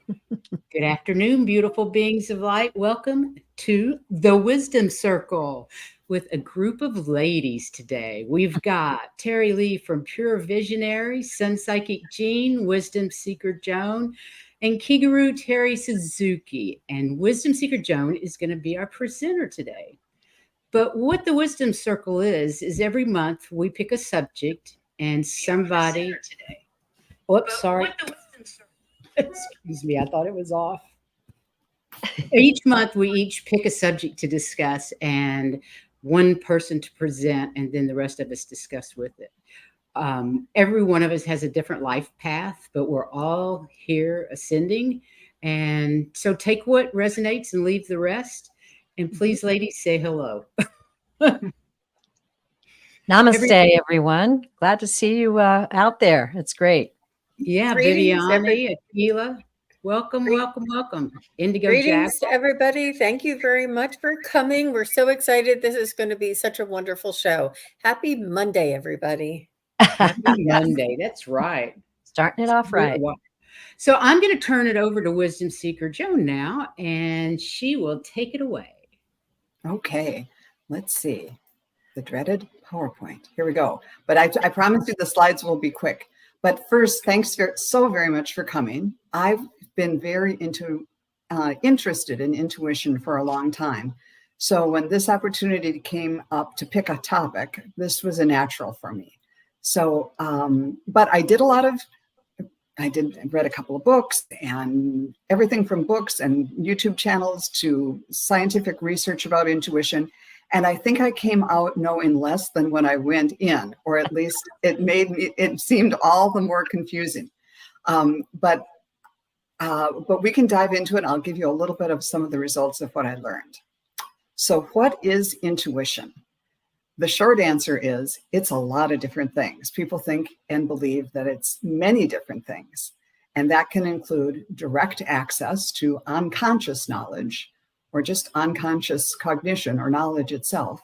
Good afternoon, beautiful beings of light. Welcome to the Wisdom Circle with a group of ladies today. We've got Terry Lee from Pure Visionary, Sun Psychic Jean, Wisdom Seeker Joan, and Kigaru Terry Suzuki. And Wisdom Seeker Joan is going to be our presenter today. But what the Wisdom Circle is every month we pick a subject and somebody. Oops, sorry. Excuse me, I thought it was off. Each month, we each pick a subject to discuss and one person to present, and then the rest of us discuss with it. Every one of us has a different life path, but we're all here ascending. And so take what resonates and leave the rest. And please, ladies, say hello. Namaste, everyone. Glad to see you out there. It's great. Yeah, Viviani, Akila. Welcome, welcome, welcome. Indigo Greetings Jack. to everybody. Thank you very much for coming. We're so excited. This is going to be such a wonderful show. Happy Monday, everybody. Happy Monday. That's right. Starting it off right. So I'm going to turn it over to Wisdom Seeker Joan now, and she will take it away. Okay, let's see. The dreaded PowerPoint. Here we go. But I promise you the slides will be quick. But first, thanks so very much for coming. I've been very interested in intuition for a long time. So when this opportunity came up to pick a topic, this was a natural for me. So, but I read a couple of books, and everything from books and YouTube channels to scientific research about intuition. And I think I came out knowing less than when I went in, or at least it seemed all the more confusing. But we can dive into it. I'll give you a little bit of some of the results of what I learned. So what is intuition? The short answer is it's a lot of different things. People think and believe that it's many different things. And that can include direct access to unconscious knowledge, or just unconscious cognition or knowledge itself.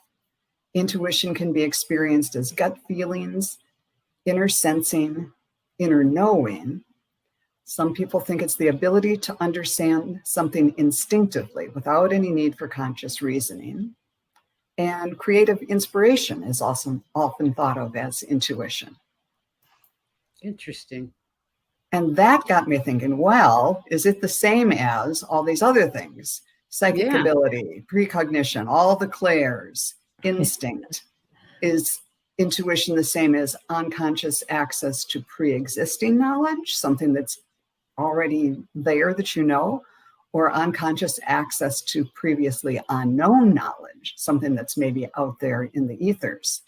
Intuition can be experienced as gut feelings, inner sensing, inner knowing. Some people think it's the ability to understand something instinctively without any need for conscious reasoning. And creative inspiration is also often thought of as intuition. Interesting. And that got me thinking, well, is it the same as all these other things? Psychic ability, precognition, all the clairs, instinct. Is intuition the same as unconscious access to pre-existing knowledge, something that's already there that you know, or unconscious access to previously unknown knowledge, something that's maybe out there in the ethers?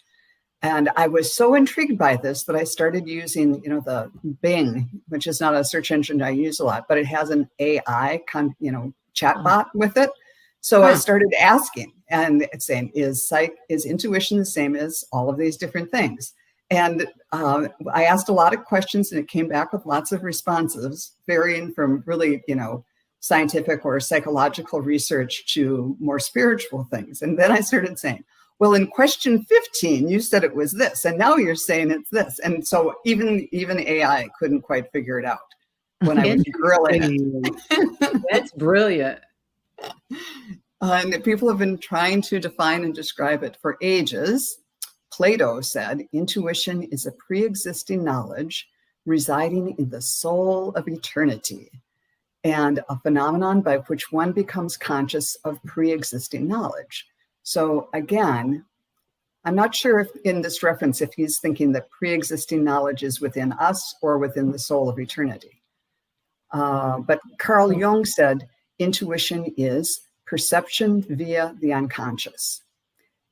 And I was so intrigued by this that I started using, the Bing, which is not a search engine I use a lot, but it has an AI chatbot with it. So I started asking and saying, is intuition the same as all of these different things? And I asked a lot of questions, and it came back with lots of responses, varying from really, scientific or psychological research to more spiritual things. And then I started saying, well, in question 15, you said it was this, and now you're saying it's this. And so even AI couldn't quite figure it out when I was grilling it. That's brilliant. And people have been trying to define and describe it for ages. Plato said, intuition is a pre-existing knowledge residing in the soul of eternity, and a phenomenon by which one becomes conscious of pre-existing knowledge. So again, I'm not sure if in this reference, if he's thinking that pre-existing knowledge is within us or within the soul of eternity. But Carl Jung said, intuition is perception via the unconscious.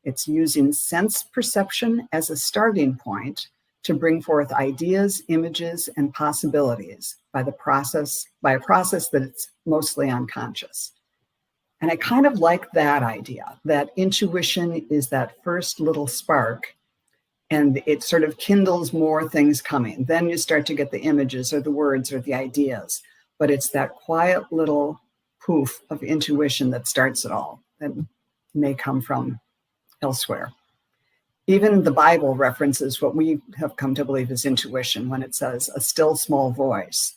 It's using sense perception as a starting point to bring forth ideas, images, and possibilities by a process that it's mostly unconscious. And I kind of like that idea, that intuition is that first little spark, and it sort of kindles more things coming. Then you start to get the images or the words or the ideas, but it's that quiet little poof of intuition that starts it all, that may come from elsewhere. Even the Bible references what we have come to believe is intuition when it says a still small voice,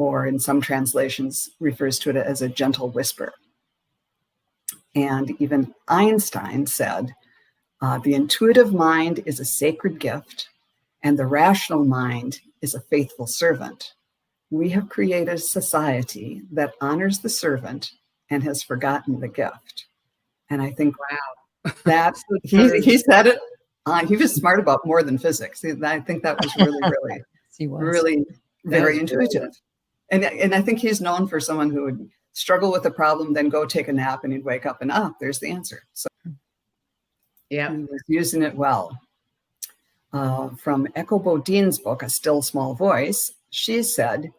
or in some translations refers to it as a gentle whisper. And even Einstein said, the intuitive mind is a sacred gift, and the rational mind is a faithful servant. We have created a society that honors the servant and has forgotten the gift. And I think that he said it. He was smart about more than physics. I think that was really very intuitive. And I think he's known for someone who would struggle with a problem, then go take a nap, and he'd wake up and there's the answer. So yeah, he was using it well. From Echo Bodine's book, A Still Small Voice, she said,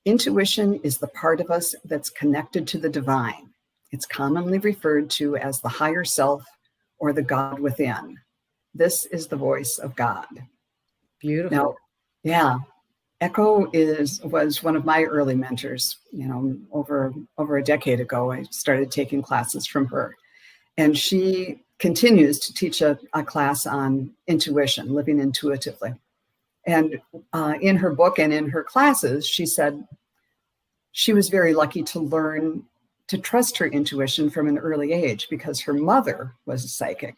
intuition is the part of us that's connected to the divine. It's commonly referred to as the higher self or the God within. This is the voice of God. Beautiful. Now, yeah, Echo was one of my early mentors. Over a decade ago, I started taking classes from her. And she continues to teach a class on intuition, living intuitively. And in her book and in her classes, she said she was very lucky to learn to trust her intuition from an early age because her mother was a psychic.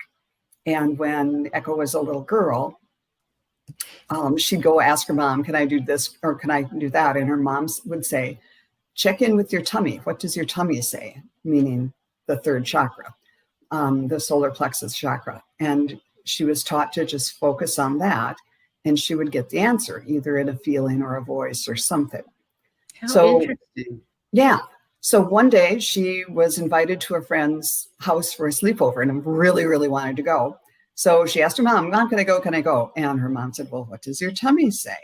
And when Echo was a little girl, she'd go ask her mom, can I do this or can I do that? And her mom would say, check in with your tummy. What does your tummy say? Meaning the third chakra, the solar plexus chakra. And she was taught to just focus on that. And she would get the answer, either in a feeling or a voice or something. How interesting. Yeah. So one day she was invited to a friend's house for a sleepover and really, really wanted to go. So she asked her mom, Mom, can I go? Can I go? And her mom said, well, what does your tummy say?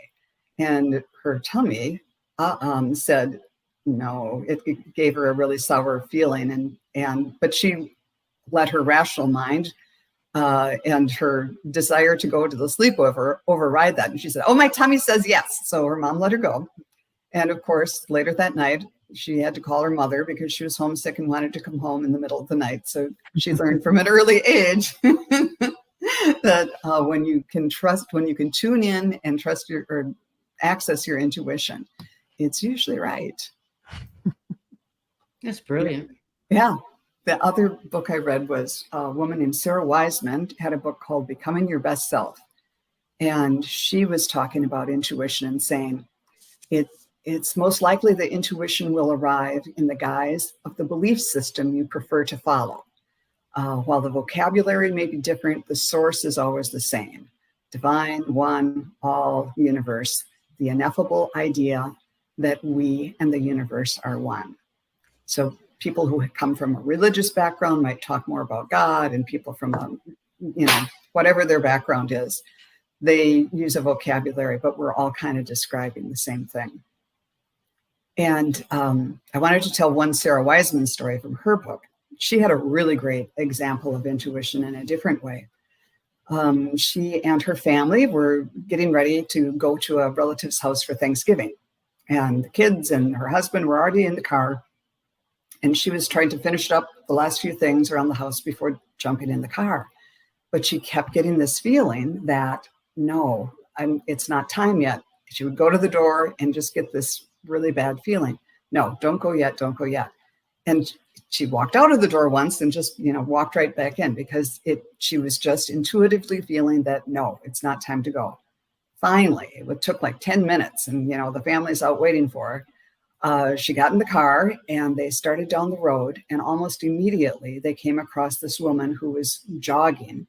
And her tummy said, no, it gave her a really sour feeling. But she let her rational mind and her desire to go to the sleepover override that. And she said, oh, my tummy says yes. So her mom let her go. And of course, later that night, she had to call her mother because she was homesick and wanted to come home in the middle of the night. So she learned from an early age that when you can tune in and trust or access your intuition, it's usually right. That's brilliant. Yeah. The other book I read was a woman named SARA WISEMAN had a book called Becoming Your Best Self. And she was talking about intuition and saying it's most likely that intuition will arrive in the guise of the belief system you prefer to follow. While the vocabulary may be different, the source is always the same. Divine, one, all, universe, the ineffable idea that we and the universe are one. So people who come from a religious background might talk more about God, and people from, whatever their background is, they use a vocabulary, but we're all kind of describing the same thing. And I wanted to tell one SARA WISEMAN story from her book. She had a really great example of intuition in a different way. She and her family were getting ready to go to a relative's house for Thanksgiving. And the kids and her husband were already in the car. And she was trying to finish up the last few things around the house before jumping in the car. But she kept getting this feeling that, no, it's not time yet. She would go to the door and just get this really bad feeling. No, don't go yet, don't go yet. And she walked out of the door once and just, walked right back in because she was just intuitively feeling that, no, it's not time to go. Finally, it took like 10 minutes and, the family's out waiting for her. She got in the car and they started down the road, and almost immediately they came across this woman who was jogging,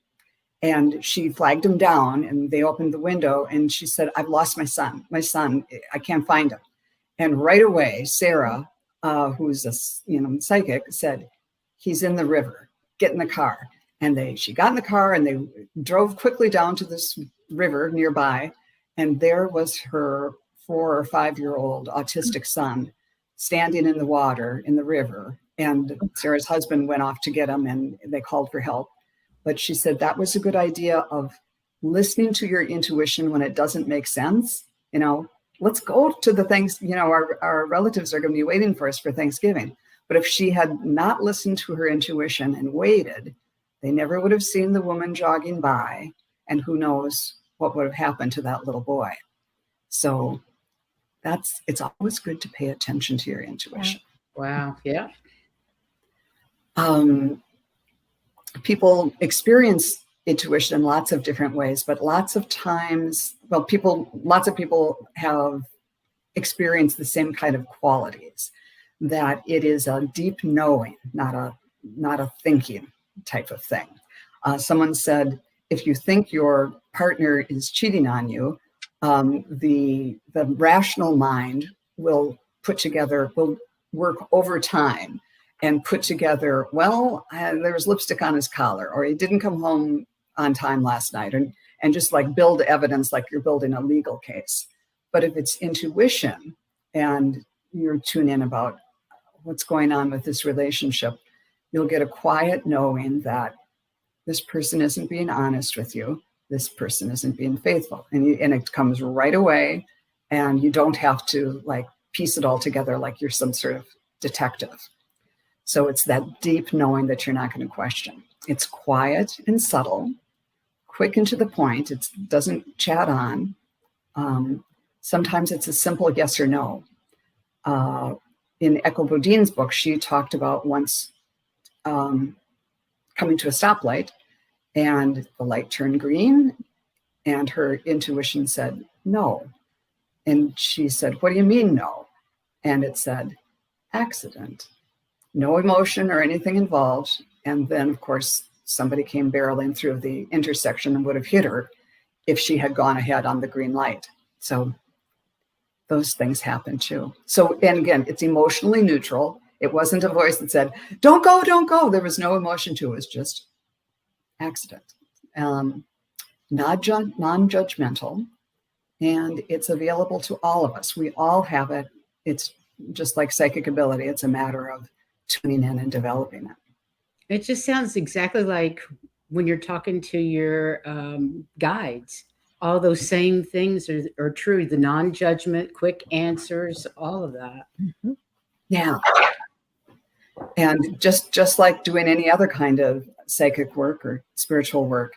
and she flagged him down, and they opened the window and she said, I've lost my son, I can't find him. And right away, Sarah, who's a psychic, said, he's in the river, get in the car. And she got in the car and they drove quickly down to this river nearby. And there was her 4 or 5-year-old autistic son standing in the water in the river. And Sarah's husband went off to get him and they called for help. But she said that was a good idea of listening to your intuition when it doesn't make sense. Let's go to the things, our relatives are going to be waiting for us for Thanksgiving. But if she had not listened to her intuition and waited, they never would have seen the woman jogging by. And who knows what would have happened to that little boy. So it's always good to pay attention to your intuition. Wow. Yeah. People experience intuition in lots of different ways, but lots of times, lots of people have experienced the same kind of qualities, that it is a deep knowing, not a thinking type of thing. Someone said, if you think your partner is cheating on you, the rational mind will work over time and put together, well, there was lipstick on his collar, or he didn't come home on time last night, and just like build evidence like you're building a legal case. But if it's intuition and you're tuned in about what's going on with this relationship, you'll get a quiet knowing that this person isn't being honest with you. This person isn't being faithful. And it comes right away, and you don't have to like piece it all together like you're some sort of detective. So it's that deep knowing that you're not going to question. It's quiet and subtle, quick and to the point. It doesn't chat on. Sometimes it's a simple yes or no. In Echo Bodine's book, she talked about once coming to a stoplight, and the light turned green, and her intuition said no. And she said, what do you mean no? And it said, accident. No emotion or anything involved. And then, of course, somebody came barreling through the intersection and would have hit her if she had gone ahead on the green light. So those things happen too. So, and again, it's emotionally neutral. It wasn't a voice that said, don't go, don't go. There was no emotion to it. It was just accident. Non-judgmental. And it's available to all of us. We all have it. It's just like psychic ability. It's a matter of tuning in and developing it. It just sounds exactly like when you're talking to your guides. All those same things are true. The non-judgment, quick answers, all of that. Mm-hmm. Yeah. And just like doing any other kind of psychic work or spiritual work,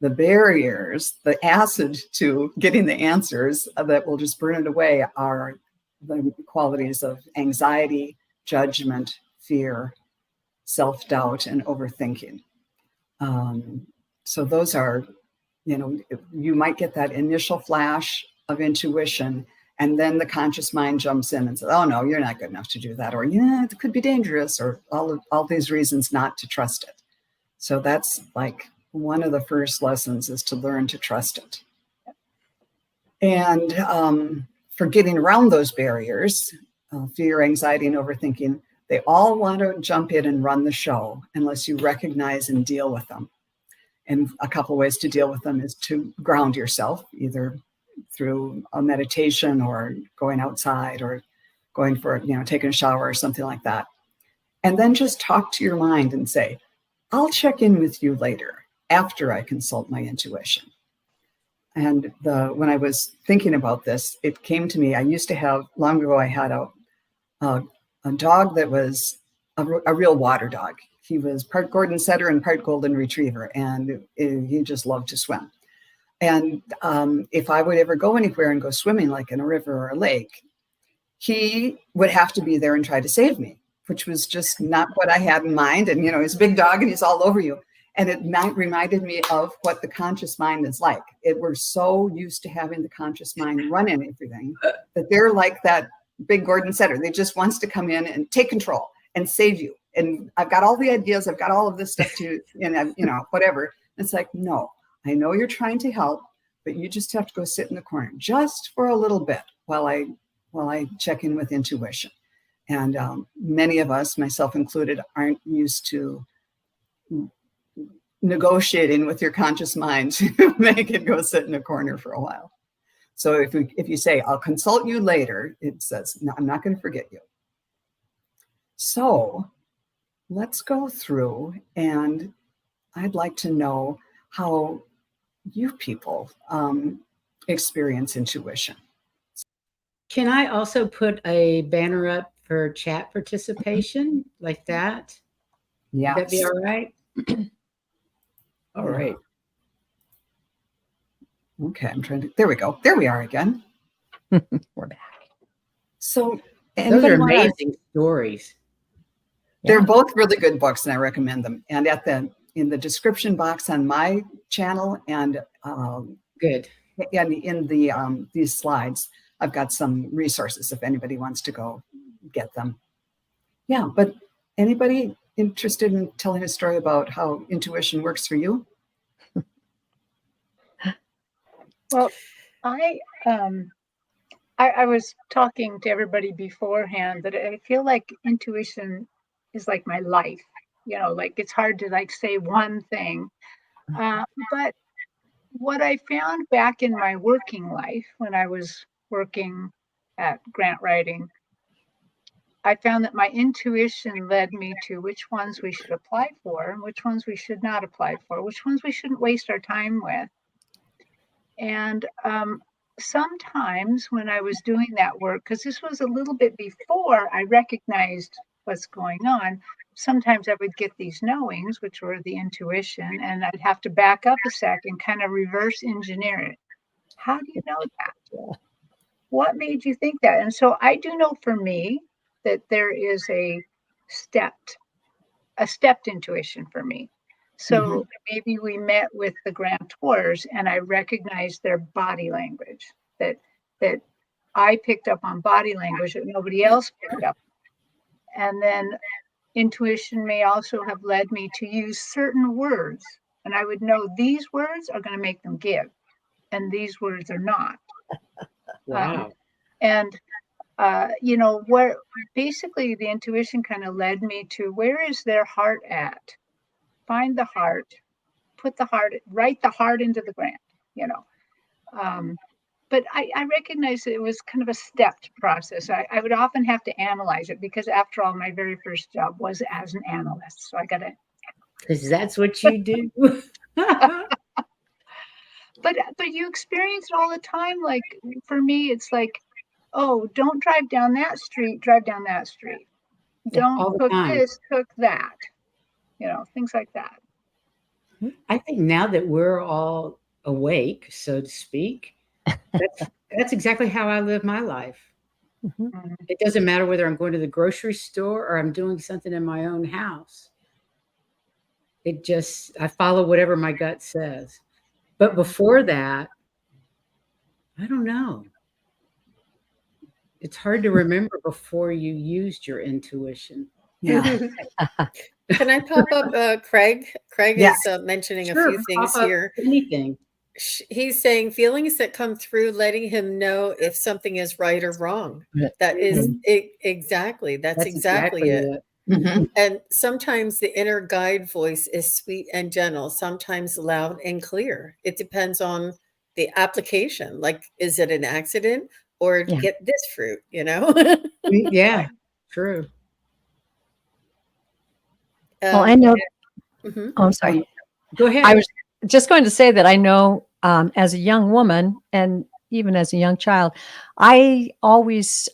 the barriers, the acid to getting the answers that will just burn it away are the qualities of anxiety, judgment, fear, self-doubt, and overthinking. So those are, you might get that initial flash of intuition, and then the conscious mind jumps in and says, oh, no, you're not good enough to do that. Or, yeah, it could be dangerous, or all these reasons not to trust it. So that's like one of the first lessons, is to learn to trust it. And for getting around those barriers, fear, anxiety, and overthinking, they all want to jump in and run the show unless you recognize and deal with them. And a couple ways to deal with them is to ground yourself, either through a meditation or going outside or going for, taking a shower or something like that. And then just talk to your mind and say, I'll check in with you later after I consult my intuition. And when I was thinking about this, it came to me, I used to have, long ago, I had a dog that was a real water dog. He was part Gordon Setter and part Golden Retriever, and he just loved to swim. And if I would ever go anywhere and go swimming, like in a river or a lake, he would have to be there and try to save me, which was just not what I had in mind. And, he's a big dog and he's all over you. And it reminded me of what the conscious mind is like. We're so used to having the conscious mind running everything that they're like that big Gordon Setter. They just wants to come in and take control and save you. And I've got all the ideas. I've got all of this stuff to, whatever. It's like, no, I know you're trying to help, but you just have to go sit in the corner just for a little bit while I check in with intuition. And many of us, myself included, aren't used to negotiating with your conscious mind to make it go sit in a corner for a while. So if you say, I'll consult you later, it says, no, I'm not going to forget you. So let's go through, and I'd like to know how you people experience intuition. Can I also put a banner up for chat participation like that? Yes. Would that be all right? All right. Okay, there we go. There we are again. We're back. So Those anybody are want to? amazing stories. They're Yeah. both really good books, and I recommend them. And in the description box on my channel and Good. in these slides, I've got some resources if anybody wants to go get them. Yeah, but anybody interested in telling a story about how intuition works for you? Well, I was talking to everybody beforehand that I feel like intuition is like my life. You know, like it's hard to like say one thing. But what I found back in my working life when I was working at grant writing, I found that my intuition led me to which ones we should apply for and which ones we should not apply for, which ones we shouldn't waste our time with. And sometimes when I was doing that work, because this was a little bit before I recognized what's going on, sometimes I would get these knowings, which were the intuition, and I'd have to back up a sec and kind of reverse engineer it. How do you know that? What made you think that? And so I do know for me that there is a stepped intuition for me. So maybe we met with the grantors and I recognized their body language, that I picked up on body language that nobody else picked up. And then intuition may also have led me to use certain words. And I would know these words are going to make them give, and these words are not. Wow. You know, where basically the intuition kind of led me to where is their heart at? Find the heart, write the heart into the grant, you know. But I recognized that it was kind of a stepped process. I would often have to analyze it because after all, my very first job was as an analyst. So I got to. Because that's what you do. But you experience it all the time. Like for me, it's like, oh, don't drive down that street, drive down that street. Don't all the cook time. this, cook that. You know, things like that. I think now that we're all awake, so to speak, that's exactly how I live my life. It doesn't matter whether I'm going to the grocery store or I'm doing something in my own house. I follow whatever my gut says. But before that, I don't know. It's hard to remember before you used your intuition. Yeah. Can I pop up Craig? Craig Yes. is mentioning Sure, a few things pop up here. anything. He's saying feelings that come through, letting him know if something is right or wrong. That is exactly. That's exactly it. And sometimes the inner guide voice is sweet and gentle, sometimes loud and clear. It depends on the application. Like, is it an accident or get this fruit, you know? Yeah, true. Well, I know. Mhm. Oh, I'm sorry. Go ahead. I was just going to say that I know as a young woman and even as a young child, I always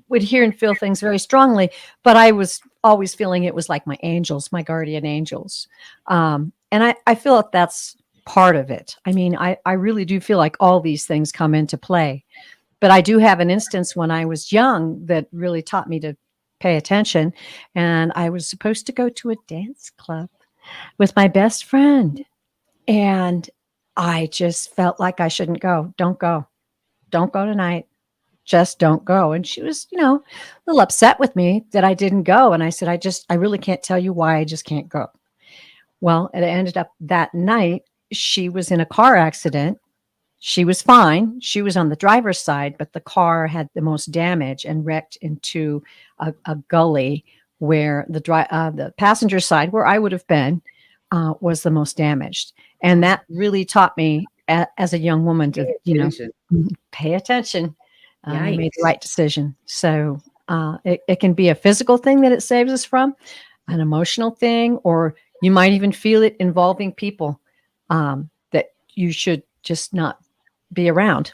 would hear and feel things very strongly, but I was always feeling it was like my angels, my guardian angels. And I feel that that's part of it. I mean, I really do feel like all these things come into play. But I do have an instance when I was young that really taught me to pay attention. And I was supposed to go to a dance club with my best friend. And I just felt like I shouldn't go. Don't go. Don't go tonight. Just don't go. And she was, you know, a little upset with me that I didn't go. And I said, I really can't tell you why I just can't go. Well, it ended up that night, she was in a car accident. She was fine. She was on the driver's side, but the car had the most damage and wrecked into a gully where the passenger side, where I would have been, was the most damaged. And that really taught me as a young woman to, you know, pay attention. I made the right decision. So it can be a physical thing that it saves us from, an emotional thing, or you might even feel it involving people that you should just not be around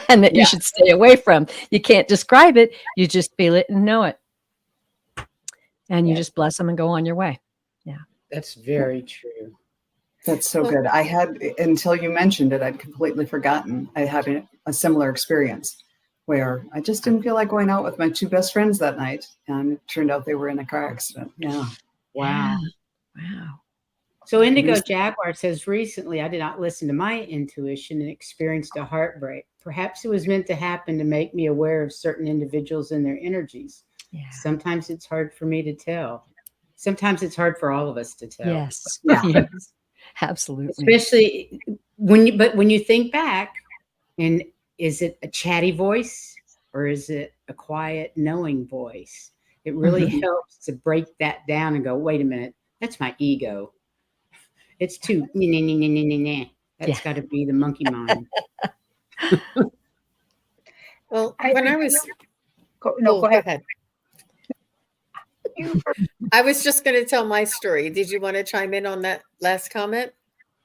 and that you should stay away from. You can't describe it. You just feel it and know it. And you just bless them and go on your way. Yeah. That's very true. That's so good. I had, until you mentioned it, I'd completely forgotten. I had a similar experience where I just didn't feel like going out with my two best friends that night. And it turned out they were in a car accident. Yeah. Wow. Wow. So Indigo Jaguar says, recently I did not listen to my intuition and experienced a heartbreak. Perhaps it was meant to happen to make me aware of certain individuals and their energies. Yeah. Sometimes it's hard for me to tell. Sometimes it's hard for all of us to tell. Yes. Yeah. Yes. Absolutely. Especially when you think back, and is it a chatty voice or is it a quiet, knowing voice? It really helps to break that down and go, wait a minute, that's my ego. It's too, that's got to be the monkey mind. Well, when I was go go ahead. ahead. I was just going to tell my story. Did you want to chime in on that last comment?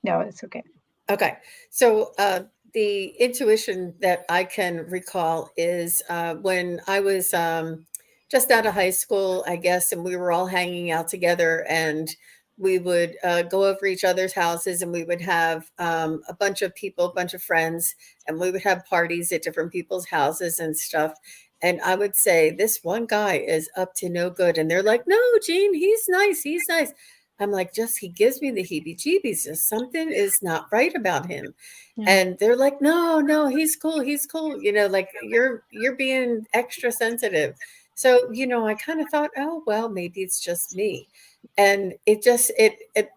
No, it's okay. Okay. So the intuition that I can recall is when I was just out of high school, I guess, and we were all hanging out together, and we would go over each other's houses, and we would have a bunch of people, a bunch of friends, and we would have parties at different people's houses and stuff. And I would say, this one guy is up to no good. And they're like, no, Jean, he's nice. He's nice. I'm like, just, he gives me the heebie-jeebies. Just something is not right about him. Yeah. And they're like, no, he's cool. He's cool. You know, like you're being extra sensitive. So, you know, I kind of thought, oh, well, maybe it's just me. And it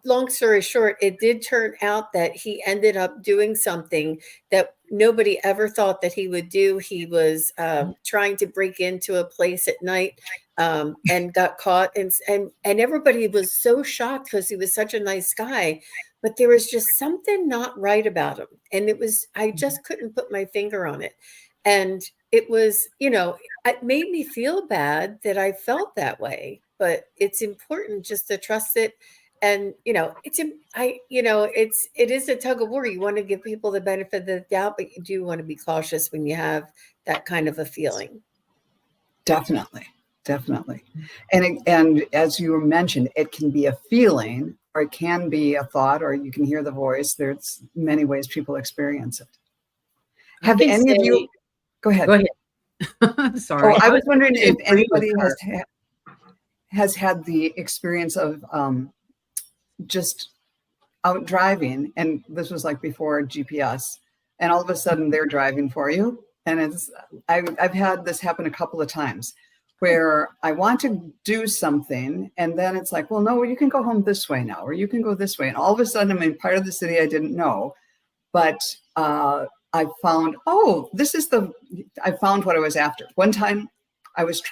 long story short, it did turn out that he ended up doing something that nobody ever thought that he would do. He was trying to break into a place at night and got caught. And everybody was so shocked because he was such a nice guy. But there was just something not right about him. And I just couldn't put my finger on it. And it was, you know, it made me feel bad that I felt that way. But it's important just to trust it. And, you know, it is a tug of war. You want to give people the benefit of the doubt, but you do want to be cautious when you have that kind of a feeling. Definitely. And as you mentioned, it can be a feeling, or it can be a thought, or you can hear the voice. There's many ways people experience it. Have any of you, go ahead. Sorry. I was wondering if anybody has had the experience of just out driving, and this was like before GPS, and all of a sudden they're driving for you. And I've had this happen a couple of times where I want to do something, and then it's like, well, no, you can go home this way now, or you can go this way. And all of a sudden I'm in part of the city I didn't know, but I found, I found what I was after. One time I was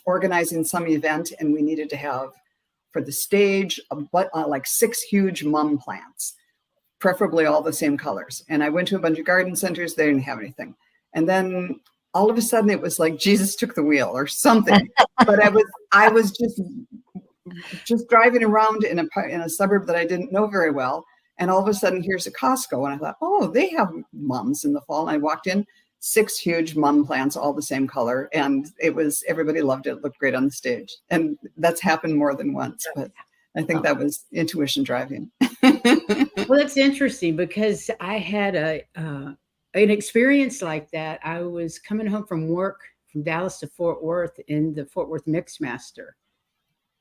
organizing some event, and we needed to have for the stage, like 6 huge mum plants, preferably all the same colors. And I went to a bunch of garden centers, they didn't have anything. And then all of a sudden it was like Jesus took the wheel or something. But I was just driving around in a suburb that I didn't know very well. And all of a sudden here's a Costco. And I thought, oh, they have mums in the fall. And I walked in, 6 huge mum plants, all the same color. And everybody loved it. It looked great on the stage. And that's happened more than once, but I think that was intuition driving. Well, that's interesting because I had an experience like that. I was coming home from work from Dallas to Fort Worth in the Fort Worth Mixmaster.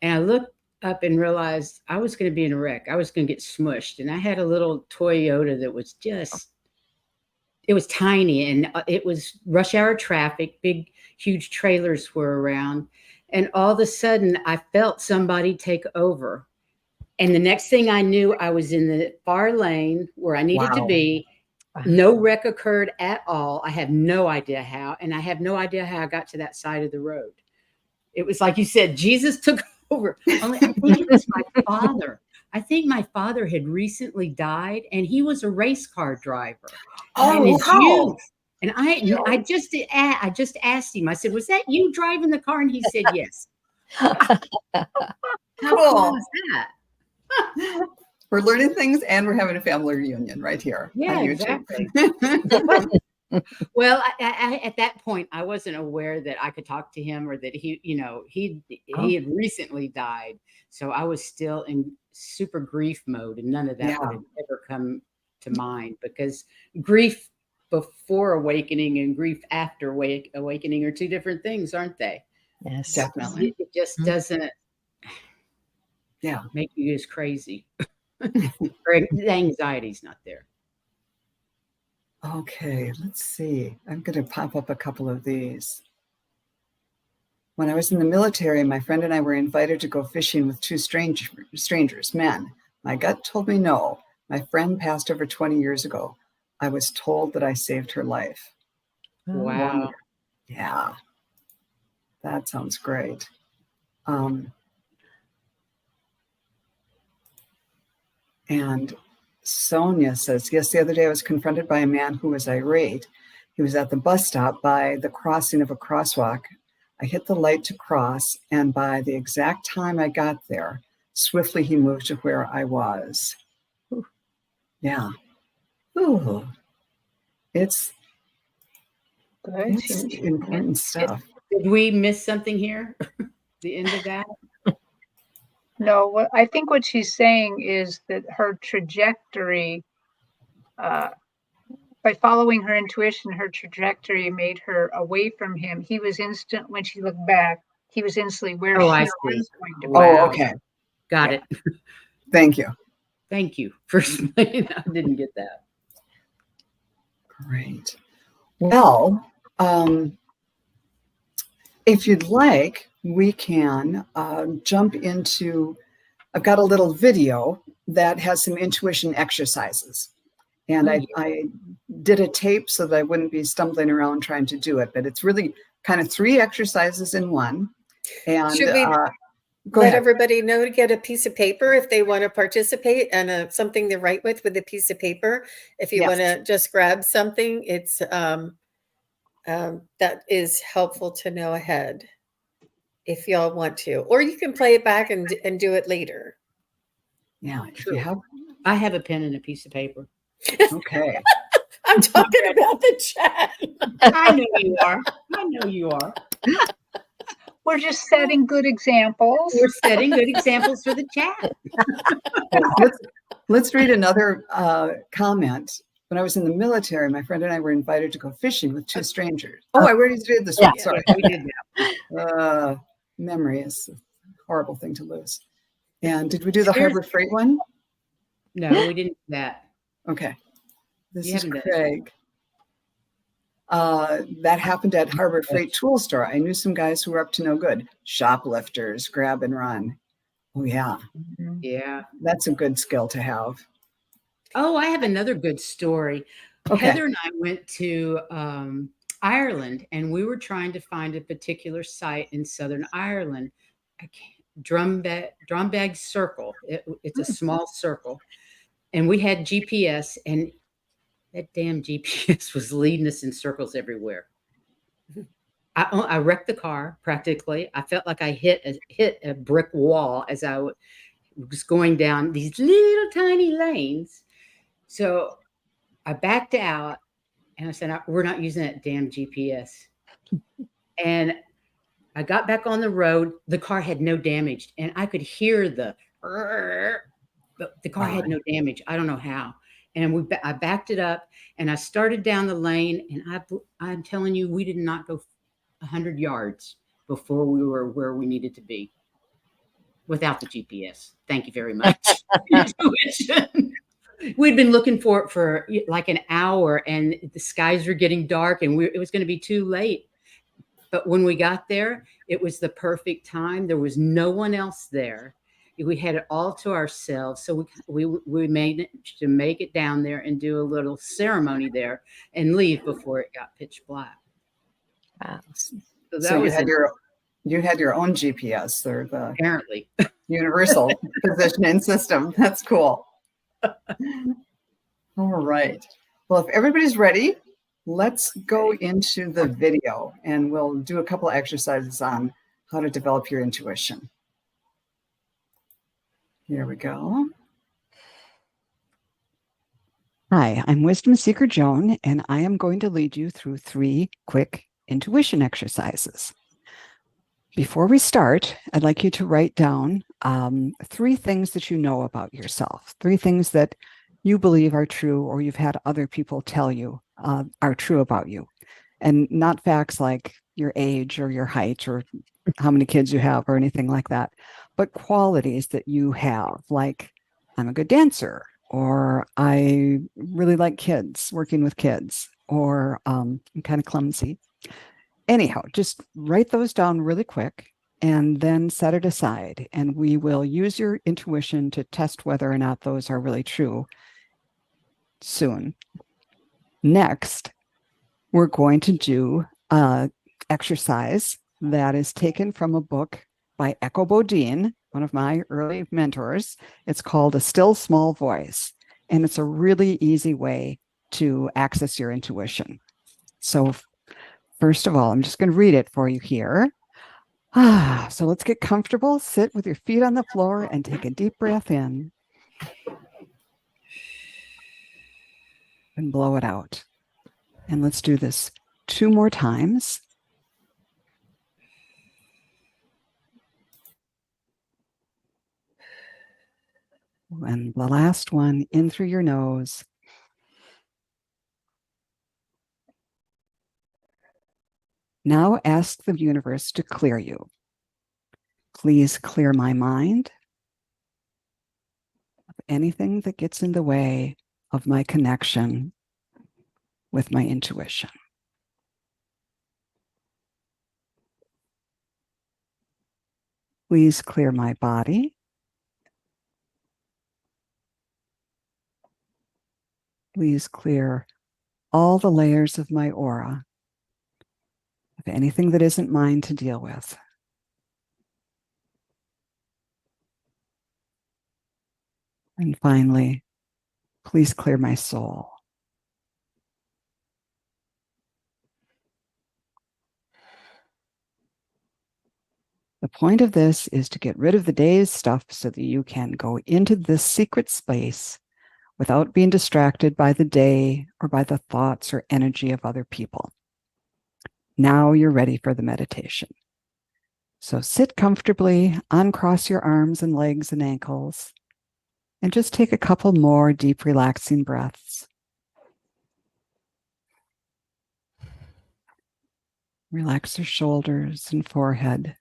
And I looked up and realized I was going to be in a wreck. I was going to get smushed. And I had a little Toyota that was it was tiny, and it was rush hour traffic. Big, huge trailers were around. And all of a sudden I felt somebody take over. And the next thing I knew, I was in the far lane where I needed to be. No wreck occurred at all. I have no idea how. And I have no idea how I got to that side of the road. It was like you said, Jesus took over. Only I think it was my father. I think my father had recently died, and he was a race car driver. Oh, wow. And I just asked him. I said, "Was that you driving the car?" And he said, "Yes." How cool was that? We're learning things, and we're having a family reunion right here. Yeah, exactly. Well, I at that point, I wasn't aware that I could talk to him, or that he had recently died. So I was still in super grief mode, and none of that would have ever come to mind, because grief before awakening and grief after awakening are two different things, aren't they? Yes. Definitely. It just doesn't make you as crazy. Or the anxiety's not there. Okay, let's see. I'm going to pop up a couple of these. When I was in the military, my friend and I were invited to go fishing with two strangers, men. My gut told me no. My friend passed over 20 years ago. I was told that I saved her life. Wow. Yeah, that sounds great. And Sonia says, yes, the other day I was confronted by a man who was irate. He was at the bus stop by the crossing of a crosswalk. I hit the light to cross, and by the exact time I got there, swiftly he moved to where I was. Ooh. Yeah. Ooh. It's important stuff. Did we miss something here? The end of that? No, I think what she's saying is that her trajectory, by following her intuition, her trajectory made her away from him. He was instant when she looked back. He was instantly where she was going to be. Oh, okay. Got it. Thank you. Thank you for explaining. I didn't get that. Great. Well, if you'd like, we can jump into, I've got a little video that has some intuition exercises. And I did a tape so that I wouldn't be stumbling around trying to do it, but it's really kind of 3 exercises in one. And should we let everybody know to get a piece of paper if they want to participate, and something to write with a piece of paper? If you want to just grab something, it's that is helpful to know ahead if y'all want to, or you can play it back and do it later. Yeah, if you have. I have a pen and a piece of paper. Okay. I'm talking about the chat. I know you are. I know you are. We're just setting good examples. We're setting good examples for the chat. Let's read another comment. When I was in the military, my friend and I were invited to go fishing with 2 strangers. Oh, I already did this one. Sorry. We did that. Memory is a horrible thing to lose. And did we do the Harbor Freight one? No, we didn't do that. Okay. This is Craig. That happened at Harbor Freight Tool Store. I knew some guys who were up to no good. Shoplifters, grab and run. Oh, yeah. Yeah. That's a good skill to have. Oh, I have another good story. Okay. Heather and I went to Ireland, and we were trying to find a particular site in Southern Ireland. Drumbag Circle. It's a small circle. And we had GPS, and that damn GPS was leading us in circles everywhere. I wrecked the car practically. I felt like I hit a brick wall as I was going down these little tiny lanes. So I backed out, and I said, "We're not using that damn GPS." And I got back on the road. The car had no damage, and I could hear but the car had no damage. I don't know how. And I backed it up, and I started down the lane, and I'm telling you, we did not go 100 yards before we were where we needed to be without the GPS. Thank you very much. Intuition. We'd been looking for it for like an hour, and the skies were getting dark, and it was going to be too late. But when we got there, it was the perfect time. There was no one else there. We had it all to ourselves. So we managed to make it down there and do a little ceremony there and leave before it got pitch black. Wow. So you had your own GPS, or the apparently universal positioning system. That's cool. All right. Well, if everybody's ready, let's go into the video, and we'll do a couple of exercises on how to develop your intuition. Here we go. Hi, I'm Wisdom Seeker Joan, and I am going to lead you through 3 quick intuition exercises. Before we start, I'd like you to write down 3 things that you know about yourself, 3 things that you believe are true or you've had other people tell you are true about you. And not facts like your age or your height or how many kids you have or anything like that, but qualities that you have, like I'm a good dancer, or I really like kids, working with kids, or I'm kind of clumsy. Anyhow, just write those down really quick and then set it aside. And we will use your intuition to test whether or not those are really true soon. Next, we're going to do an exercise that is taken from a book by BODINE, one of my early mentors. It's called A Still Small Voice, and it's a really easy way to access your intuition. So first of all, I'm just going to read it for you here. So let's get comfortable. Sit with your feet on the floor and take a deep breath in and blow it out. And let's do this 2 more times. And the last one, in through your nose. Now ask the universe to clear you. Please clear my mind of anything that gets in the way of my connection with my intuition. Please clear my body. Please clear all the layers of my aura of anything that isn't mine to deal with. And finally, please clear my soul. The point of this is to get rid of the day's stuff so that you can go into this secret space without being distracted by the day or by the thoughts or energy of other people. Now you're ready for the meditation. So sit comfortably, uncross your arms and legs and ankles, and just take a couple more deep, relaxing breaths. Relax your shoulders and forehead.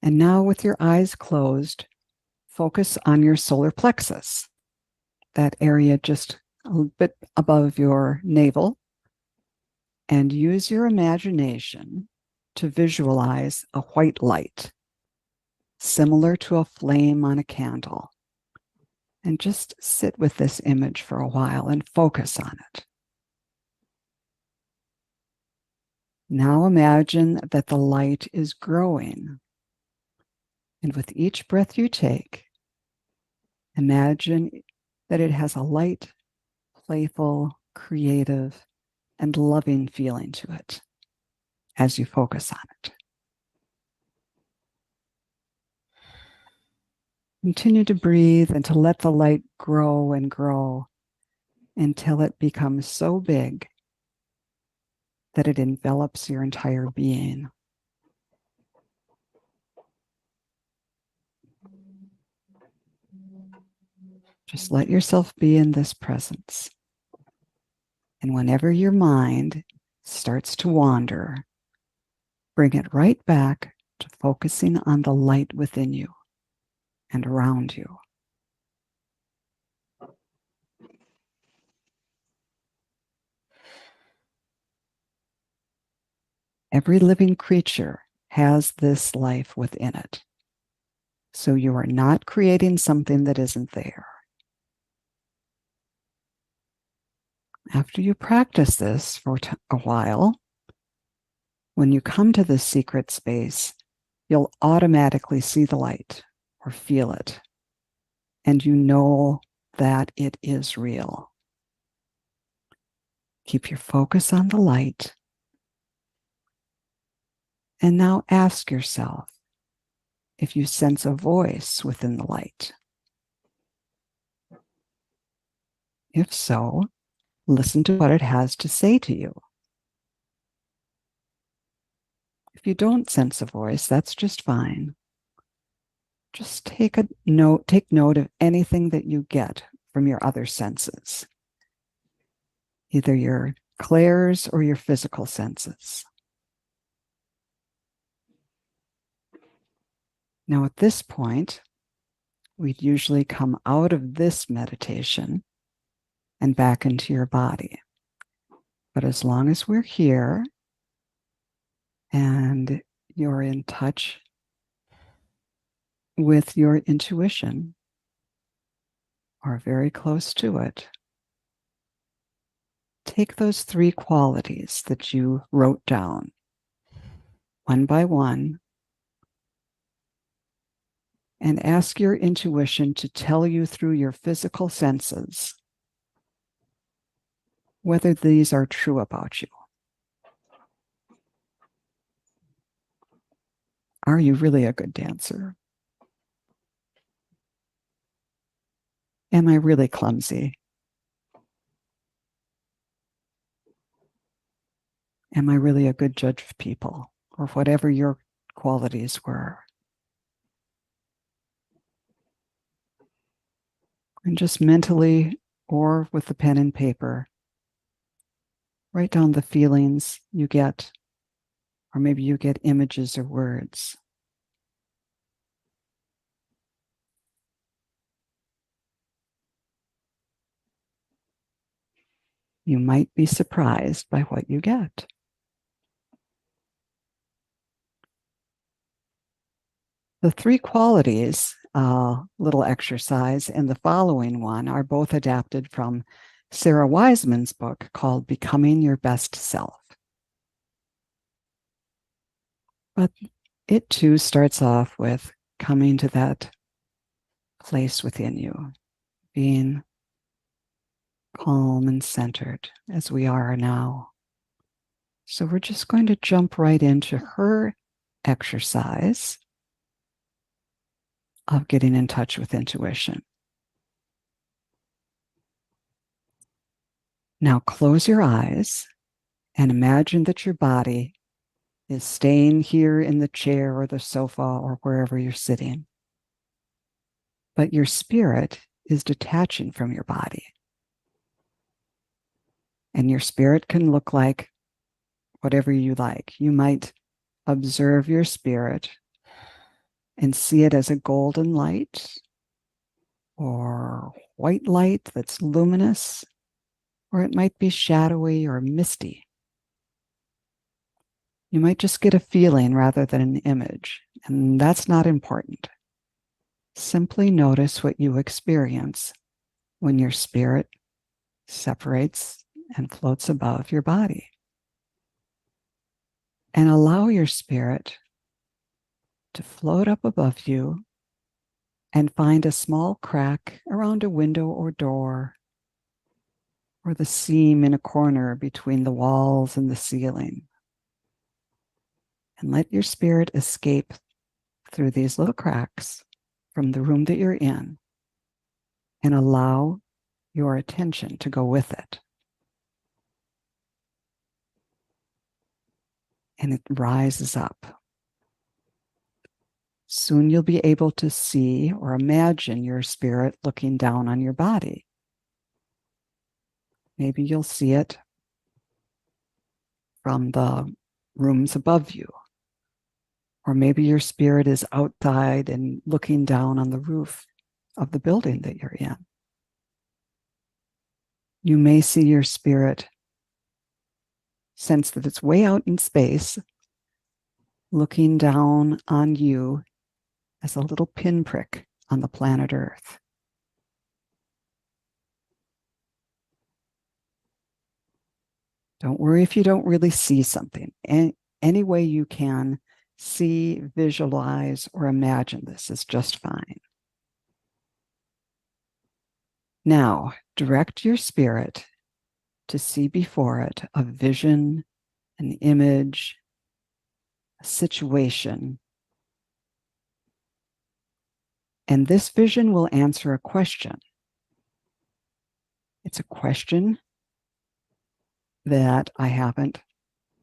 And now with your eyes closed, focus on your solar plexus, that area just a little bit above your navel, and use your imagination to visualize a white light, similar to a flame on a candle. And just sit with this image for a while and focus on it. Now imagine that the light is growing. And with each breath you take, imagine that it has a light, playful, creative, and loving feeling to it as you focus on it. Continue to breathe and to let the light grow and grow until it becomes so big that it envelops your entire being. Just let yourself be in this presence. And whenever your mind starts to wander, bring it right back to focusing on the light within you and around you. Every living creature has this life within it. So you are not creating something that isn't there. After you practice this for a while, when you come to this secret space, you'll automatically see the light or feel it, and you know that it is real. Keep your focus on the light, and now ask yourself if you sense a voice within the light. If so, listen to what it has to say to you. If you don't sense a voice, that's just fine. Just take note of anything that you get from your other senses. either your clairs or your physical senses. Now, at this point, we'd usually come out of this meditation and back into your body. But as long as we're here and you're in touch with your intuition or very close to it, take those 3 qualities that you wrote down one by one and ask your intuition to tell you through your physical senses whether these are true about you. Are you really a good dancer? Am I really clumsy? Am I really a good judge of people? Or whatever your qualities were. And just mentally or with the pen and paper, write down the feelings you get, or maybe you get images or words. You might be surprised by what you get. The 3 qualities, little exercise, and the following one are both adapted from SARA WISEMAN's book called Becoming Your Best Self. But it too starts off with coming to that place within you, being calm and centered as we are now. So we're just going to jump right into her exercise of getting in touch with intuition. Now close your eyes and imagine that your body is staying here in the chair or the sofa or wherever you're sitting. But your spirit is detaching from your body. And your spirit can look like whatever you like. You might observe your spirit and see it as a golden light or white light that's luminous, or it might be shadowy or misty. You might just get a feeling rather than an image, and that's not important. Simply notice what you experience when your spirit separates and floats above your body. And allow your spirit to float up above you and find a small crack around a window or door, or the seam in a corner between the walls and the ceiling. And let your spirit escape through these little cracks from the room that you're in, and allow your attention to go with it. And it rises up. Soon you'll be able to see or imagine your spirit looking down on your body. Maybe you'll see it from the rooms above you. Or maybe your spirit is outside and looking down on the roof of the building that you're in. You may see your spirit, sense that it's way out in space, looking down on you as a little pinprick on the planet Earth. Don't worry if you don't really see something. Any way you can see, visualize, or imagine this is just fine. Now, direct your spirit to see before it a vision, an image, a situation. And this vision will answer a question. It's a question that I haven't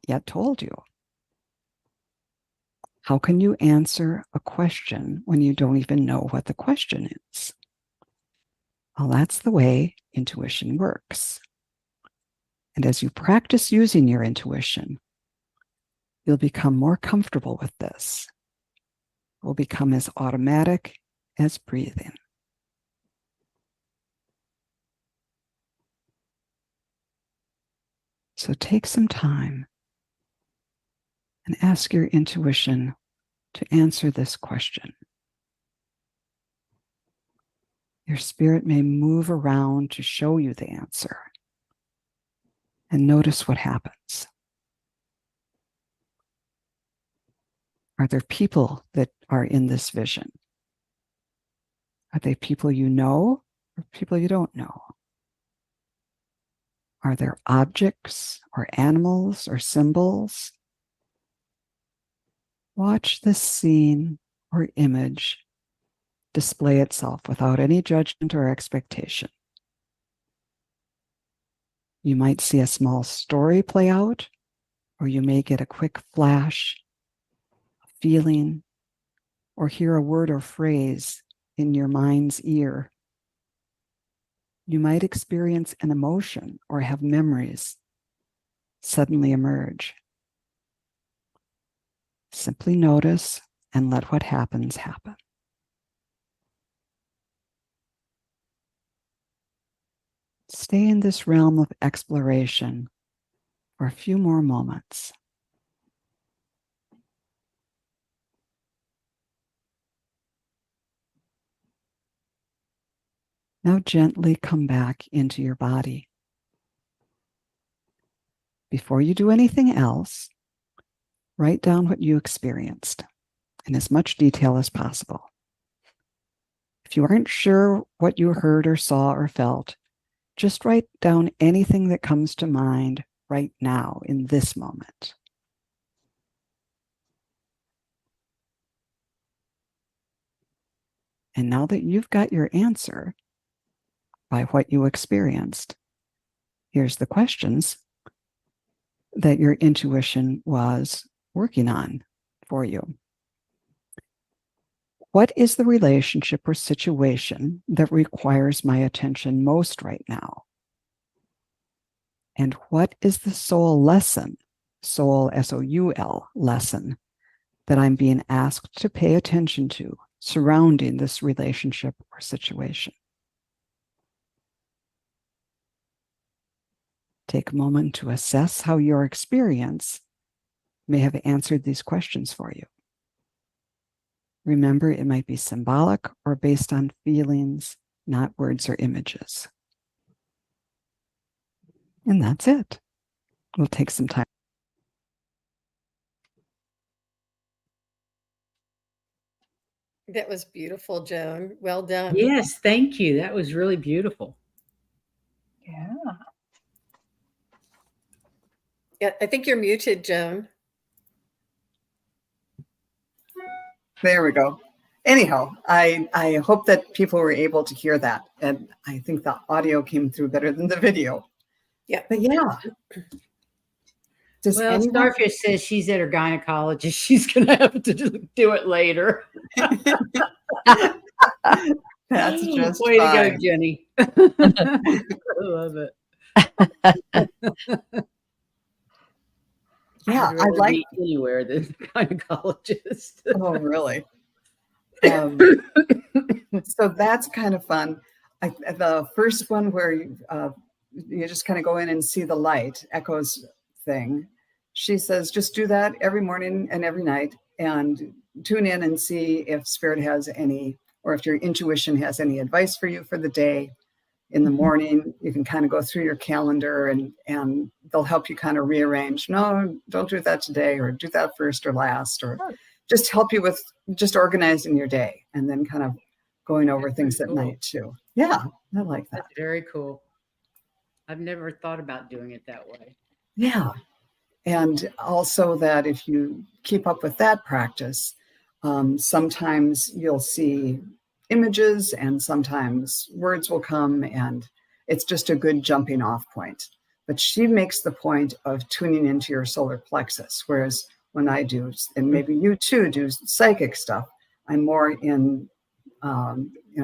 yet told you. How can you answer a question when you don't even know what the question is? Well, that's the way intuition works. And as you practice using your intuition, you'll become more comfortable with this. It will become as automatic as breathing. So take some time and ask your intuition to answer this question. Your spirit may move around to show you the answer, and notice what happens. Are there people that are in this vision? Are they people you know or people you don't know? Are there objects or animals or symbols? Watch this scene or image display itself without any judgment or expectation. You might see a small story play out, or you may get a quick flash, a feeling, or hear a word or phrase in your mind's ear. You might experience an emotion or have memories suddenly emerge. Simply notice and let what happens happen. Stay in this realm of exploration for a few more moments. Now gently come back into your body. Before you do anything else, write down what you experienced in as much detail as possible. If you aren't sure what you heard or saw or felt, just write down anything that comes to mind right now in this moment. And now that you've got your answer by what you experienced, here's the questions that your intuition was working on for you. What is the relationship or situation that requires my attention most right now? And what is the soul lesson, soul, S-O-U-L, lesson, that I'm being asked to pay attention to surrounding this relationship or situation? Take a moment to assess how your experience may have answered these questions for you. Remember, it might be symbolic or based on feelings, not words or images. And that's it. We'll take some time. That was beautiful, Joan. Well done. Yes, thank you. That was really beautiful. Yeah. Yeah, I think you're muted, Joan. There we go. Anyhow, I hope that people were able to hear that. And I think the audio came through better than the video. Yeah. But yeah. Well, Starfish says she's at her gynecologist. She's going to have to do it later. That's just way fine. to go, Jenny. I love it. Yeah, I'd rather be anywhere than gynecologist. Oh, really? So that's kind of fun. The first one where you just kind of go in and see the light, Echo's thing. She says, just do that every morning and every night and tune in and see if Spirit has any, or if your intuition has any advice for you for the day. In the morning, you can kind of go through your calendar and they'll help you kind of rearrange. No, don't do that today, or do that first or last, or just help you with just organizing your day and then kind of going over things at night too. Yeah, I like that. That's very cool. I've never thought about doing it that way. Yeah. And also that if you keep up with that practice, sometimes you'll see images and sometimes words will come, and it's just a good jumping off point. But she makes the point of tuning into your solar plexus, whereas when I do, and maybe you too do psychic stuff, I'm more in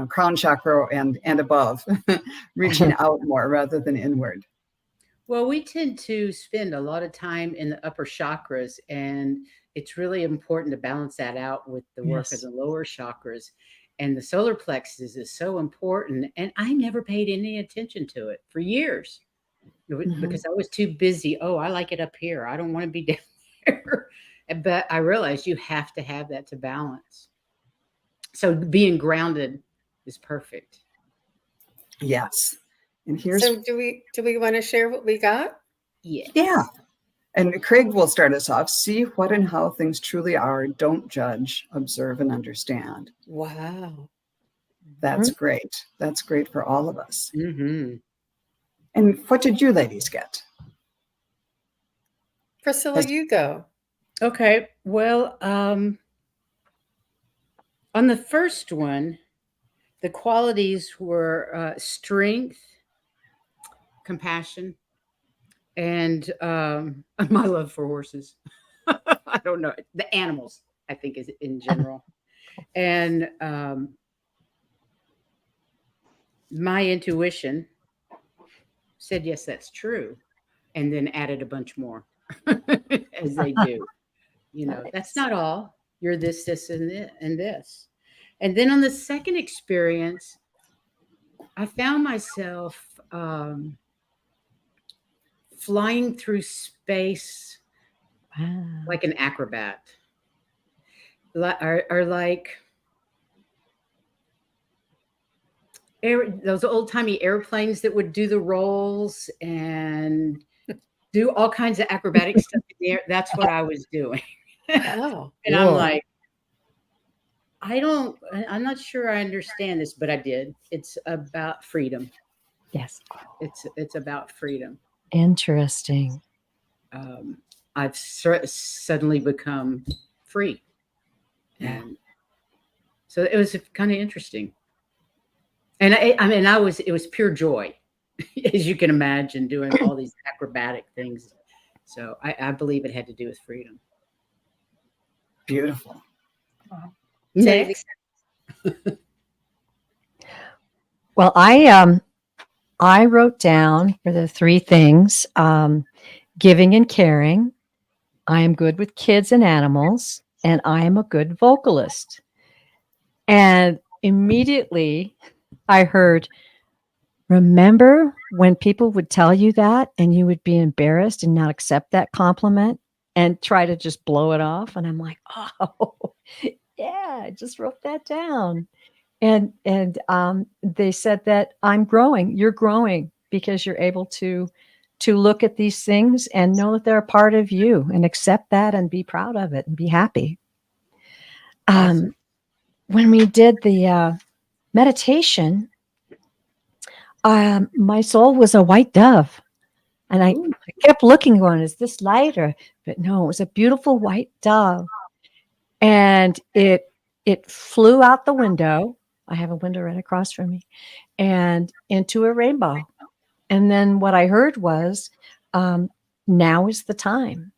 crown chakra and above, reaching out more rather than inward. Well, we tend to spend a lot of time in the upper chakras, and it's really important to balance that out with the work of Yes. the lower chakras. And the solar plexus is so important. And I never paid any attention to it for years because I was too busy. Oh, I like it up here. I don't want to be down there. But I realized you have to have that to balance. So being grounded is perfect. Yes. And here's, So do we want to share what we got? yeah. And Craig will start us off. See what and how things truly are. Don't judge, observe, and understand. Wow. That's great. That's great for all of us. Mm-hmm. And what did you ladies get? Priscilla, you go. Okay. Well, on the first one, the qualities were strength, compassion, and my love for horses. I don't know. The animals, I think, is in general. And my intuition said, yes, that's true. And then added a bunch more, as they do. You know, that's not all. You're this, this, and this, and this. And then on the second experience, I found myself flying through space Wow. like an acrobat, or like those old timey airplanes that would do the rolls and do all kinds of acrobatic stuff in the air. That's what I was doing. Oh, And I'm Cool. like, I'm not sure I understand this, but I did. It's about freedom. Yes. It's about freedom. Interesting. I've suddenly become free. Yeah. And so it was kind of interesting. And it was pure joy, as you can imagine, doing all these acrobatic things. So I believe it had to do with freedom. Beautiful. Next. Well, I wrote down for the three things: giving and caring. I am good with kids and animals, and I am a good vocalist. And immediately I heard, remember when people would tell you that and you would be embarrassed and not accept that compliment and try to just blow it off? And I'm like, oh, yeah, I just wrote that down. And they said that I'm growing. You're growing because you're able to look at these things and know that they're a part of you and accept that and be proud of it and be happy. Awesome. When we did the meditation, my soul was a white dove. And I kept looking, going, is this light? But no, it was a beautiful white dove. And it flew out the window. I have a window right across from me, and into a rainbow. And then what I heard was, now is the time.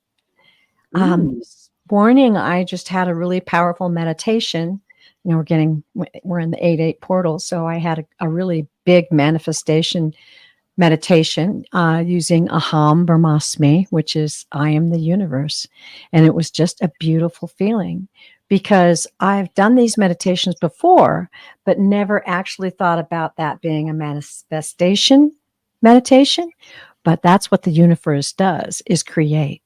This morning, I just had a really powerful meditation. You know, we're in the 8-8 portal. So I had a really big manifestation meditation using Aham Brahmasmi, which is I am the universe. And it was just a beautiful feeling because I've done these meditations before, but never actually thought about that being a manifestation meditation. But that's what the universe does, is create.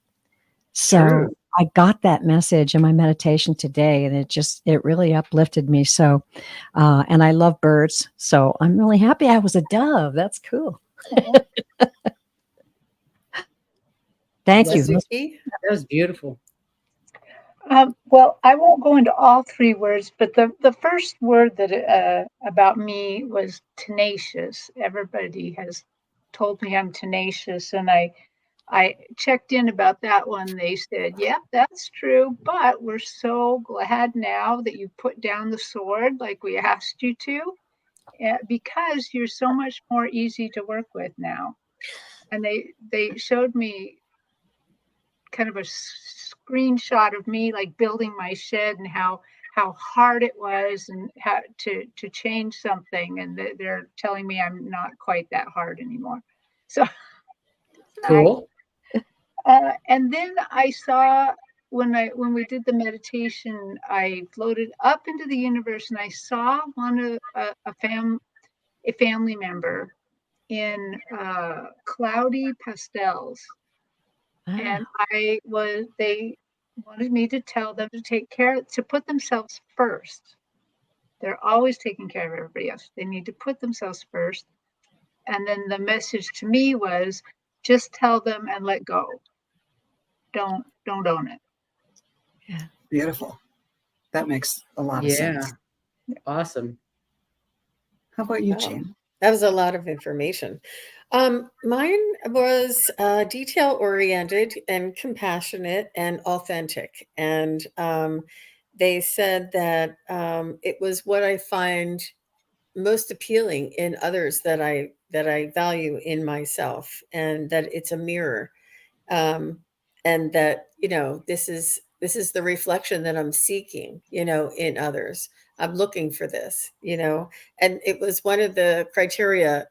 So True. I got that message in my meditation today, and it really uplifted me. So, and I love birds. So I'm really happy I was a dove. That's cool. Thank you. Suzuki? That was beautiful. Well, I won't go into all three words, but the first word that about me was tenacious. Everybody has told me I'm tenacious, and I checked in about that one. They said, yep, that's true, but we're so glad now that you put down the sword like we asked you to, because you're so much more easy to work with now. And they showed me kind of a screenshot of me like building my shed and how hard it was and how to change something, and they're telling me I'm not quite that hard anymore. So Cool. And then I saw when we did the meditation, I floated up into the universe and I saw a family member in cloudy pastels. And they wanted me to tell them to put themselves first. They're always taking care of everybody else. They need to put themselves first. And then the message to me was, just tell them and let go. Don't own it. Yeah. Beautiful. That makes a lot of sense. Awesome. How about you, Wow. Jane? That was a lot of information. Mine was detail-oriented and compassionate and authentic. And they said that it was what I find most appealing in others that I value in myself, and that it's a mirror, and that this is the reflection that I'm seeking, in others. I'm looking for this, and it was one of the criteria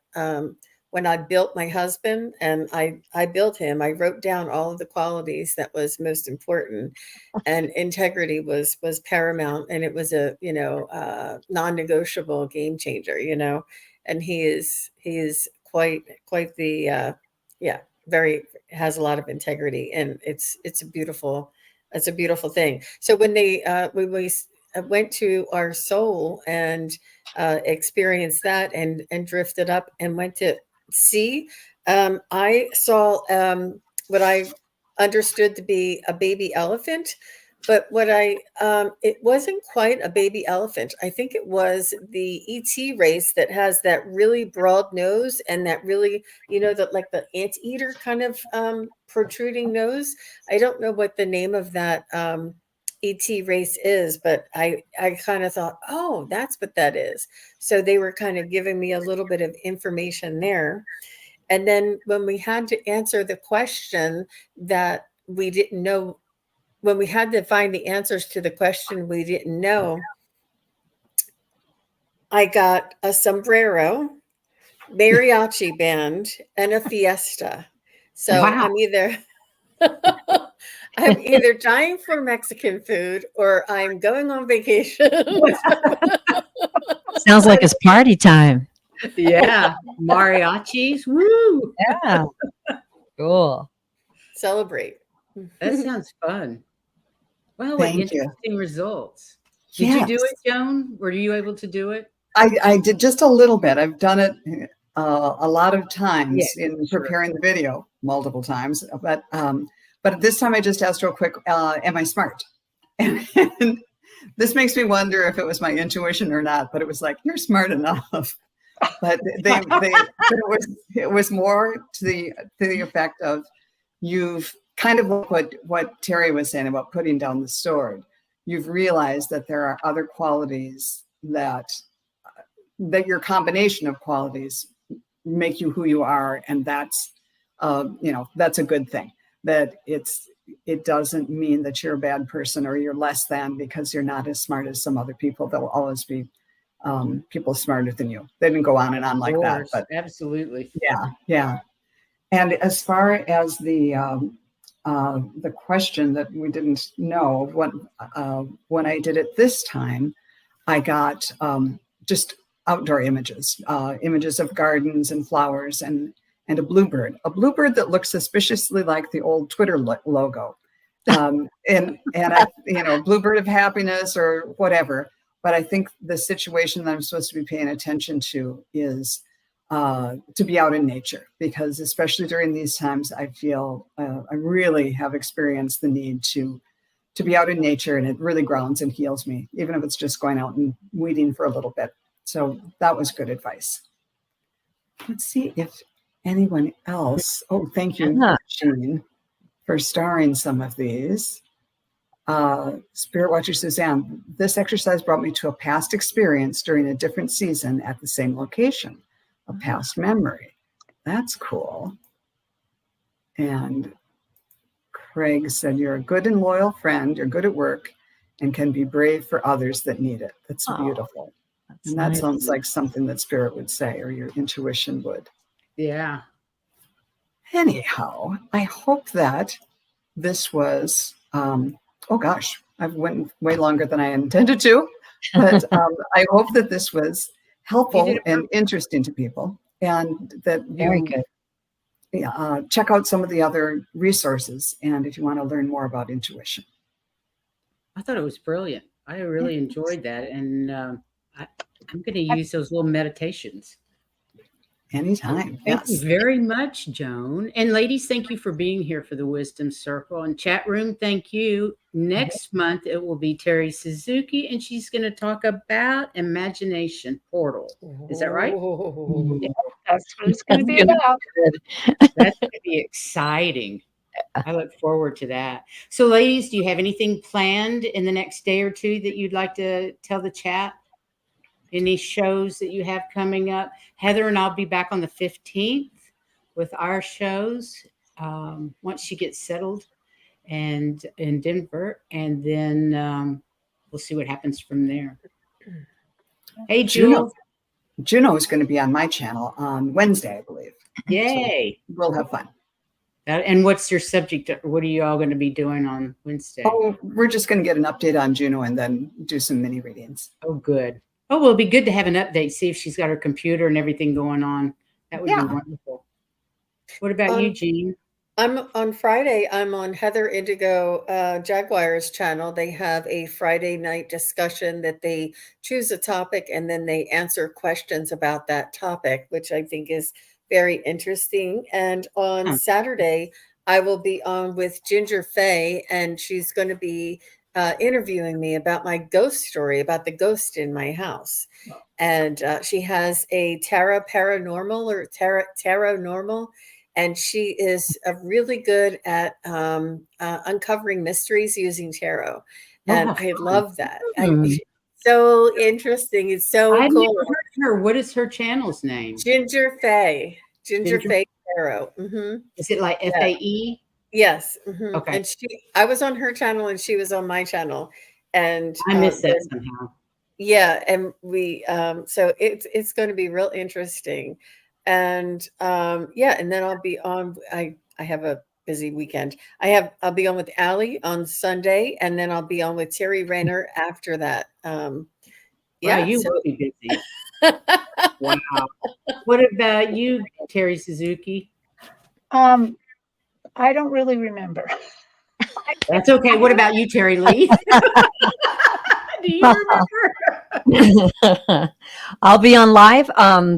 when I built my husband, and I built him. I wrote down all of the qualities that was most important, and integrity was paramount, and it was a non-negotiable game changer, and he is quite the very, has a lot of integrity, and it's a beautiful thing. So when we went to our soul and experienced that, and drifted up and went to sea, I saw what I understood to be a baby elephant, but it wasn't quite a baby elephant. I think it was the ET race that has that really broad nose, and that really, that like the anteater kind of protruding nose. I don't know what the name of that ET race is, but I kind of thought, oh, that's what that is. So they were kind of giving me a little bit of information there. And then when we had to answer the question that we didn't know, when we had to find the answers to the question we didn't know, I got a sombrero, mariachi band, and a fiesta. So Wow. I'm either dying for Mexican food or I'm going on vacation. Sounds like it's party time. Yeah. Mariachis. Woo. Yeah. Cool. Celebrate. That sounds fun. Wow, what Thank you. interesting results. Did you do it, Joan? Were you able to do it? I did just a little bit. I've done it a lot of times in preparing the video, multiple times. But this time I just asked real quick, am I smart? And this makes me wonder if it was my intuition or not, but it was like, you're smart enough. But it was more to the effect of, you've kind of what Terry was saying about putting down the sword. You've realized that there are other qualities that your combination of qualities make you who you are, and that's that's a good thing. That it doesn't mean that you're a bad person or you're less than because you're not as smart as some other people. There will always be people smarter than you. They didn't go on and on like that, but absolutely. Yeah. And as far as the question that we didn't know, when I did it this time, I got just outdoor images of gardens and flowers and a bluebird that looks suspiciously like the old Twitter logo, and I, bluebird of happiness or whatever. But I think the situation that I'm supposed to be paying attention to is to be out in nature, because especially during these times, I feel I really have experienced the need to be out in nature, and it really grounds and heals me, even if it's just going out and weeding for a little bit. So that was good advice. Let's see if anyone else. Oh, thank you, Jean, for starring some of these. Spirit Watcher Suzanne, this exercise brought me to a past experience during a different season at the same location, a past memory. That's cool. And Craig said, you're a good and loyal friend, you're good at work, and can be brave for others that need it. That's beautiful. And that sounds like something that Spirit would say, or your intuition would. Yeah. Anyhow, I hope that this was, oh gosh, I've went way longer than I intended to, but I hope that this was helpful and interesting to people, and that Very you good. check out some of the other resources, and if you want to learn more about intuition. I thought it was brilliant. I really enjoyed that, and I'm going to use those little meditations. Anytime. Thank you very much, Joan. And ladies, thank you for being here for the Wisdom Circle. And chat room, thank you. Next month, it will be Terry Suzuki, and she's going to talk about imagination portal. Is that right? Yeah, that's what it's going to be about. That's going to be exciting. I look forward to that. So, ladies, do you have anything planned in the next day or two that you'd like to tell the chat? Any shows that you have coming up? Heather and I'll be back on the 15th with our shows once she gets settled and in Denver. And then we'll see what happens from there. Hey, Jewel. Juno is going to be on my channel on Wednesday, I believe. Yay. So we'll have fun. And what's your subject? What are you all going to be doing on Wednesday? Oh, we're just going to get an update on Juno and then do some mini readings. Oh, good. Oh, well, it'd be good to have an update, see if she's got her computer and everything going on. That would be wonderful. What about you, Jean? I'm on Friday. I'm on Heather Indigo Jaguar's channel. They have a Friday night discussion that they choose a topic and then they answer questions about that topic, which I think is very interesting. And on Saturday, I will be on with Ginger Faye, and she's going to be interviewing me about my ghost story, about the ghost in my house. And she has a Tarot Paranormal or Tarot Normal. And she is really good at uncovering mysteries using tarot. And I love that. So interesting. It's so I've cool. never heard of her. What is her channel's name? Ginger Faye. Ginger Faye Tarot. Mm-hmm. Is it like FAE? Yes. Mm-hmm. Okay. And I was on her channel and she was on my channel. And I missed that somehow. Yeah. And we so it's going to be real interesting. And and then I'll be on. I have a busy weekend. I'll be on with Allie on Sunday, and then I'll be on with Terry Rayner after that. Wow, you will be busy. Wow. What about you, Terry Suzuki? I don't really remember. That's okay. What about you, Terry Lee? Do you remember? I'll be on live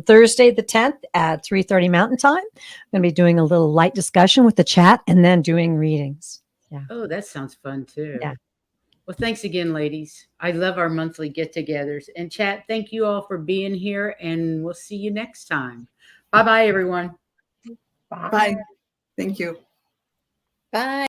Thursday the 10th at 3:30 Mountain Time. I'm going to be doing a little light discussion with the chat and then doing readings. Yeah. Oh, that sounds fun too. Yeah. Well, thanks again, ladies. I love our monthly get-togethers. And chat, thank you all for being here, and we'll see you next time. Bye-bye, everyone. Bye. Thank you. Bye.